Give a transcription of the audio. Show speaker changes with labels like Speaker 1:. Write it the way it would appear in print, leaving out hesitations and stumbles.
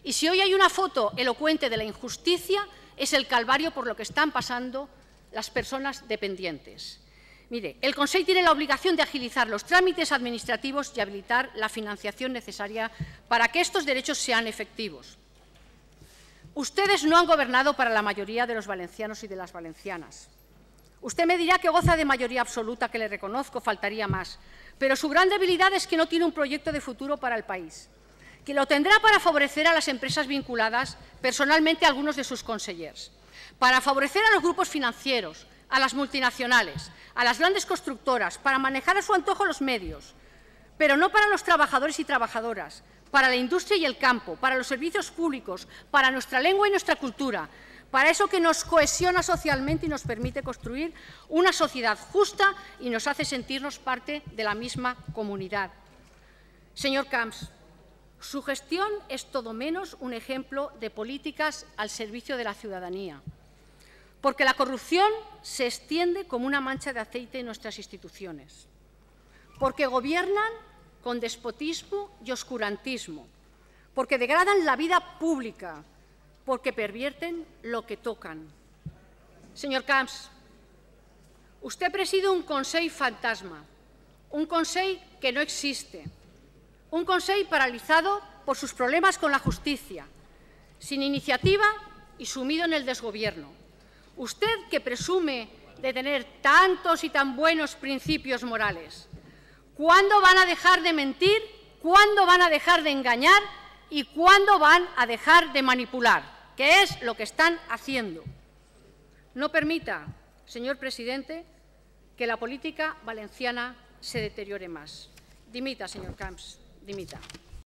Speaker 1: Y si hoy hay una foto elocuente de la injusticia, es el calvario por lo que están pasando las personas dependientes. Mire, el Consell tiene la obligación de agilizar los trámites administrativos y habilitar la financiación necesaria para que estos derechos sean efectivos. Ustedes no han gobernado para la mayoría de los valencianos y de las valencianas. Usted me dirá que goza de mayoría absoluta, que le reconozco, faltaría más, pero su gran debilidad es que no tiene un proyecto de futuro para el país, que lo tendrá para favorecer a las empresas vinculadas, personalmente a algunos de sus consellers, para favorecer a los grupos financieros, a las multinacionales, a las grandes constructoras, para manejar a su antojo los medios, pero no para los trabajadores y trabajadoras, para la industria y el campo, para los servicios públicos, para nuestra lengua y nuestra cultura, para eso que nos cohesiona socialmente y nos permite construir una sociedad justa y nos hace sentirnos parte de la misma comunidad. Señor Camps, su gestión es todo menos un ejemplo de políticas al servicio de la ciudadanía, porque la corrupción se extiende como una mancha de aceite en nuestras instituciones, porque gobiernan con despotismo y oscurantismo, porque degradan la vida pública, porque pervierten lo que tocan. Señor Camps, usted preside un Consell fantasma, un Consell que no existe, un Consell paralizado por sus problemas con la justicia, sin iniciativa y sumido en el desgobierno. Usted, que presume de tener tantos y tan buenos principios morales, ¿cuándo van a dejar de mentir? ¿Cuándo van a dejar de engañar? ¿Y cuándo van a dejar de manipular? ¿Qué es lo que están haciendo? No permita, señor presidente, que la política valenciana se deteriore más. Dimita, señor Camps, dimita.